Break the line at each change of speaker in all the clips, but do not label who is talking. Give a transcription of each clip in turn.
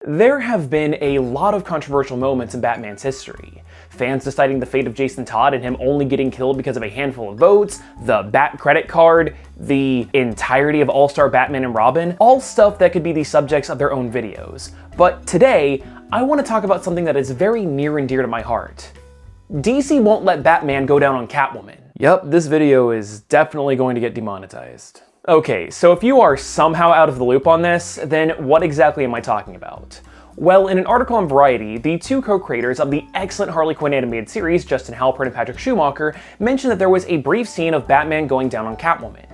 There have been a lot of controversial moments in Batman's history. Fans deciding the fate of Jason Todd and him only getting killed because of a handful of votes, the Bat credit card, the entirety of All-Star Batman and Robin, all stuff that could be the subjects of their own videos. But today, I want to talk about something that is very near and dear to my heart. DC won't let Batman go down on Catwoman. Yup, this video is definitely going to get demonetized. Okay, so if you are somehow out of the loop on this, then what exactly am I talking about? Well, in an article on Variety, the two co-creators of the excellent Harley Quinn animated series, Justin Halpern and Patrick Schumacher, mentioned that there was a brief scene of Batman going down on Catwoman.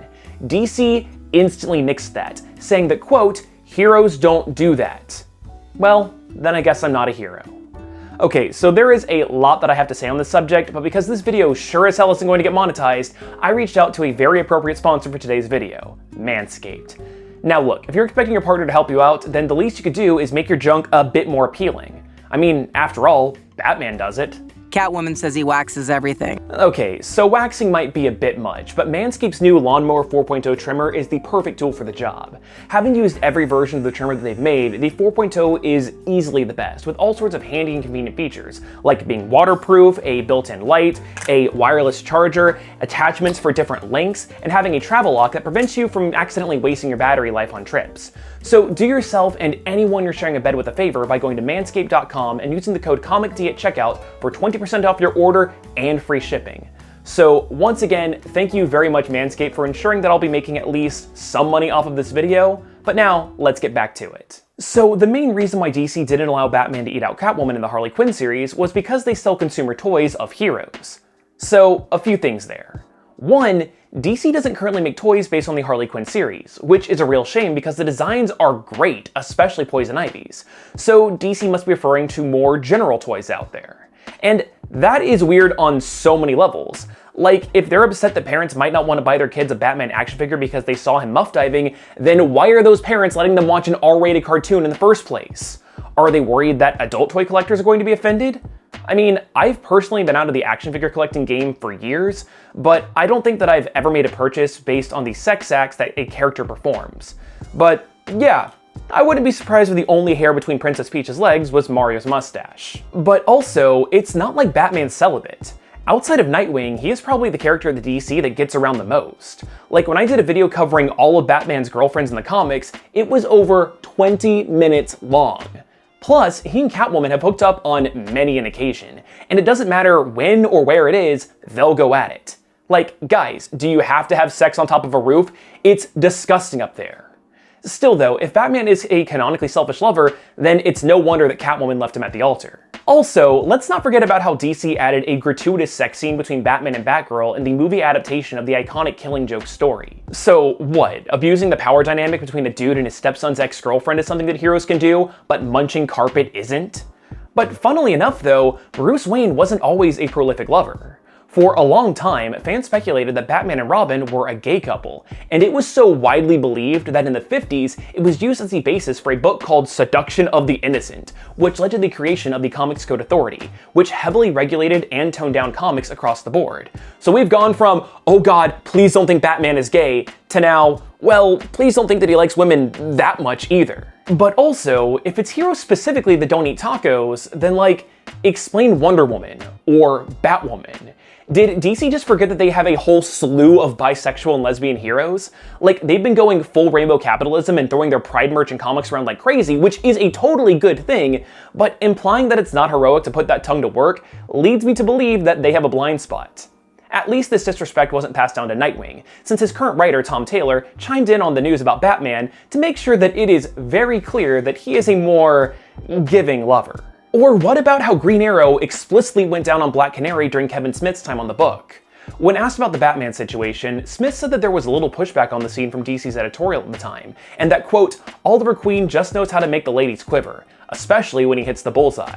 DC instantly nixed that, saying that, quote, "Heroes don't do that." Well, then I guess I'm not a hero. Okay, so there is a lot that I have to say on this subject, but because this video sure as hell isn't going to get monetized, I reached out to a very appropriate sponsor for today's video, Manscaped. Now look, if you're expecting your partner to help you out, then the least you could do is make your junk a bit more appealing. I mean, after all, Batman does it.
Catwoman says he waxes everything.
Okay, so waxing might be a bit much, but Manscaped's new Lawnmower 4.0 trimmer is the perfect tool for the job. Having used every version of the trimmer that they've made, the 4.0 is easily the best, with all sorts of handy and convenient features, like being waterproof, a built-in light, a wireless charger, attachments for different lengths, and having a travel lock that prevents you from accidentally wasting your battery life on trips. So do yourself and anyone you're sharing a bed with a favor by going to manscaped.com and using the code COMICD at checkout for 20% off your order and free shipping. So once again, thank you very much Manscaped for ensuring that I'll be making at least some money off of this video, but now let's get back to it. So the main reason why DC didn't allow Batman to eat out Catwoman in the Harley Quinn series was because they sell consumer toys of heroes. So a few things there. One, DC doesn't currently make toys based on the Harley Quinn series, which is a real shame because the designs are great, especially Poison Ivy's. So DC must be referring to more general toys out there. And that is weird on so many levels. Like, if they're upset that parents might not want to buy their kids a Batman action figure because they saw him muff diving, then why are those parents letting them watch an R-rated cartoon in the first place? Are they worried that adult toy collectors are going to be offended? I mean, I've personally been out of the action figure collecting game for years, but I don't think that I've ever made a purchase based on the sex acts that a character performs. But yeah, I wouldn't be surprised if the only hair between Princess Peach's legs was Mario's mustache. But also, it's not like Batman's celibate. Outside of Nightwing, he is probably the character of the DC that gets around the most. Like when I did a video covering all of Batman's girlfriends in the comics, it was over 20 minutes long. Plus, he and Catwoman have hooked up on many an occasion, and it doesn't matter when or where it is, they'll go at it. Like, guys, do you have to have sex on top of a roof? It's disgusting up there. Still though, if Batman is a canonically selfish lover, then it's no wonder that Catwoman left him at the altar. Also, let's not forget about how DC added a gratuitous sex scene between Batman and Batgirl in the movie adaptation of the iconic Killing Joke story. So what, abusing the power dynamic between a dude and his stepson's ex-girlfriend is something that heroes can do, but munching carpet isn't? But funnily enough though, Bruce Wayne wasn't always a prolific lover. For a long time, fans speculated that Batman and Robin were a gay couple, and it was so widely believed that in the 50s, it was used as the basis for a book called Seduction of the Innocent, which led to the creation of the Comics Code Authority, which heavily regulated and toned down comics across the board. So we've gone from, oh god, please don't think Batman is gay, to now, well, please don't think that he likes women that much either. But also, if it's heroes specifically that don't eat tacos, then like, explain Wonder Woman, or Batwoman. Did DC just forget that they have a whole slew of bisexual and lesbian heroes? Like, they've been going full rainbow capitalism and throwing their Pride merch and comics around like crazy, which is a totally good thing, but implying that it's not heroic to put that tongue to work leads me to believe that they have a blind spot. At least this disrespect wasn't passed down to Nightwing, since his current writer, Tom Taylor, chimed in on the news about Batman to make sure that it is very clear that he is a more giving lover. Or what about how Green Arrow explicitly went down on Black Canary during Kevin Smith's time on the book? When asked about the Batman situation, Smith said that there was a little pushback on the scene from DC's editorial at the time, and that, quote, Oliver Queen just knows how to make the ladies quiver, especially when he hits the bullseye.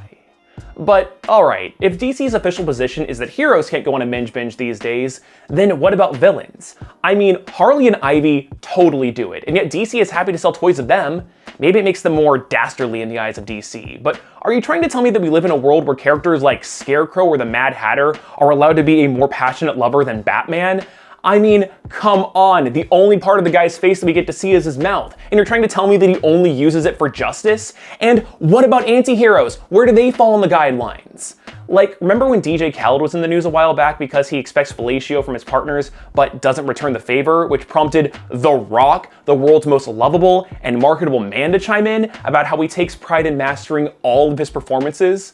But alright, if DC's official position is that heroes can't go on a binge these days, then what about villains? I mean, Harley and Ivy totally do it, and yet DC is happy to sell toys of them. Maybe it makes them more dastardly in the eyes of DC, but are you trying to tell me that we live in a world where characters like Scarecrow or the Mad Hatter are allowed to be a more passionate lover than Batman? I mean, come on, the only part of the guy's face that we get to see is his mouth, and you're trying to tell me that he only uses it for justice? And what about anti-heroes? Where do they fall in the guidelines? Like, remember when DJ Khaled was in the news a while back because he expects fellatio from his partners but doesn't return the favor, which prompted The Rock, the world's most lovable and marketable man, to chime in about how he takes pride in mastering all of his performances?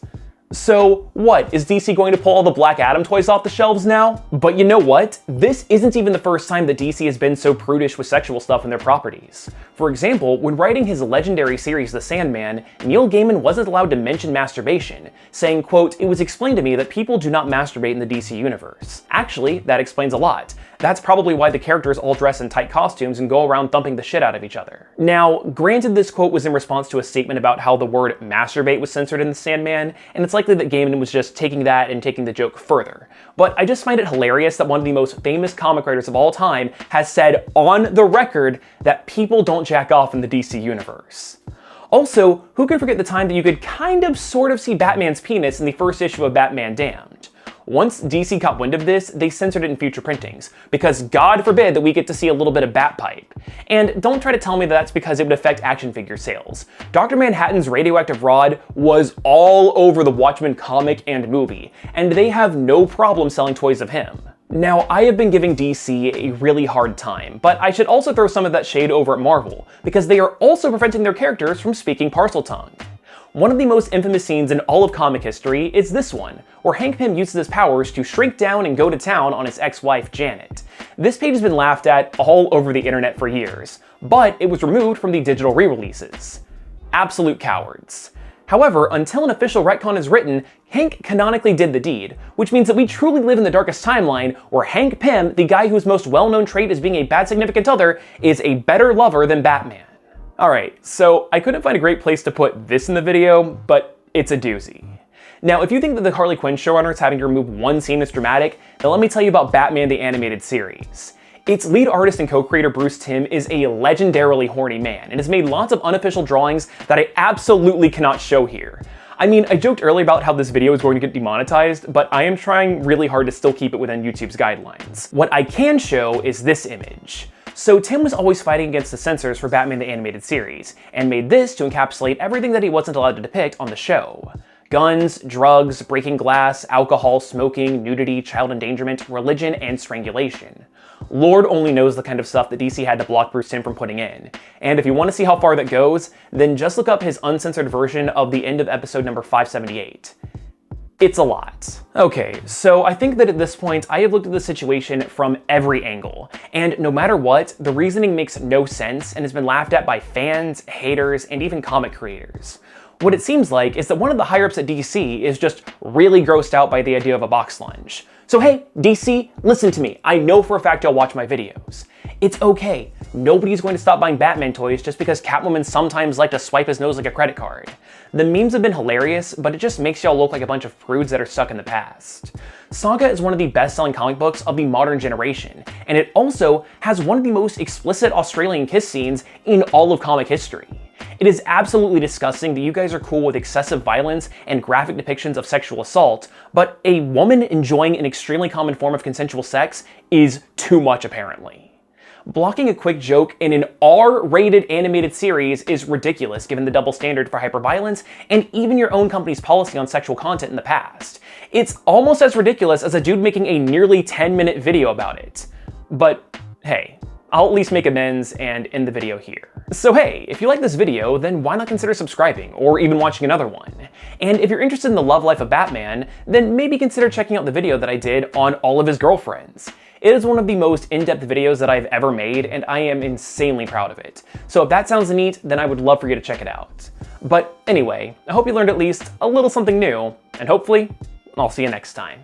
So what, is DC going to pull all the Black Adam toys off the shelves now? But you know what? This isn't even the first time that DC has been so prudish with sexual stuff in their properties. For example, when writing his legendary series The Sandman, Neil Gaiman wasn't allowed to mention masturbation, saying, quote, "It was explained to me that people do not masturbate in the DC universe." Actually, that explains a lot. That's probably why the characters all dress in tight costumes and go around thumping the shit out of each other. Now, granted, this quote was in response to a statement about how the word masturbate was censored in The Sandman, and it's likely that Gaiman was just taking that and taking the joke further. But I just find it hilarious that one of the most famous comic writers of all time has said on the record that people don't jack off in the DC universe. Also, who can forget the time that you could kind of sort of see Batman's penis in the first issue of Batman Damned? Once DC caught wind of this, they censored it in future printings, because God forbid that we get to see a little bit of bat pipe. And don't try to tell me that that's because it would affect action figure sales. Dr. Manhattan's radioactive rod was all over the Watchmen comic and movie, and they have no problem selling toys of him. Now, I have been giving DC a really hard time, but I should also throw some of that shade over at Marvel, because they are also preventing their characters from speaking Parseltongue. One of the most infamous scenes in all of comic history is this one, where Hank Pym uses his powers to shrink down and go to town on his ex-wife, Janet. This page has been laughed at all over the internet for years, but it was removed from the digital re-releases. Absolute cowards. However, until an official retcon is written, Hank canonically did the deed, which means that we truly live in the darkest timeline where Hank Pym, the guy whose most well-known trait is being a bad significant other, is a better lover than Batman. Alright, so I couldn't find a great place to put this in the video, but it's a doozy. Now, if you think that the Harley Quinn showrunners having to remove one scene is dramatic, then let me tell you about Batman the Animated Series. Its lead artist and co-creator Bruce Timm is a legendarily horny man, and has made lots of unofficial drawings that I absolutely cannot show here. I mean, I joked earlier about how this video is going to get demonetized, but I am trying really hard to still keep it within YouTube's guidelines. What I can show is this image. So Timm was always fighting against the censors for Batman the Animated Series, and made this to encapsulate everything that he wasn't allowed to depict on the show. Guns, drugs, breaking glass, alcohol, smoking, nudity, child endangerment, religion, and strangulation. Lord only knows the kind of stuff that DC had to block Bruce Timm from putting in. And if you want to see how far that goes, then just look up his uncensored version of the end of episode number 578. It's a lot. Okay, so I think that at this point, I have looked at the situation from every angle, and no matter what, the reasoning makes no sense and has been laughed at by fans, haters, and even comic creators. What it seems like is that one of the higher-ups at DC is just really grossed out by the idea of a box lunch. So hey, DC, listen to me. I know for a fact y'all watch my videos. It's okay. Nobody's going to stop buying Batman toys just because Catwoman sometimes like to swipe his nose like a credit card. The memes have been hilarious, but it just makes y'all look like a bunch of prudes that are stuck in the past. Saga is one of the best-selling comic books of the modern generation, and it also has one of the most explicit Australian kiss scenes in all of comic history. It is absolutely disgusting that you guys are cool with excessive violence and graphic depictions of sexual assault, but a woman enjoying an extremely common form of consensual sex is too much apparently. Blocking a quick joke in an R-rated animated series is ridiculous given the double standard for hyperviolence and even your own company's policy on sexual content in the past. It's almost as ridiculous as a dude making a nearly 10-minute video about it. But hey, I'll at least make amends and end the video here. So hey, if you like this video, then why not consider subscribing or even watching another one? And if you're interested in the love life of Batman, then maybe consider checking out the video that I did on all of his girlfriends. It is one of the most in-depth videos that I've ever made, and I am insanely proud of it. So if that sounds neat, then I would love for you to check it out. But anyway, I hope you learned at least a little something new, and hopefully, I'll see you next time.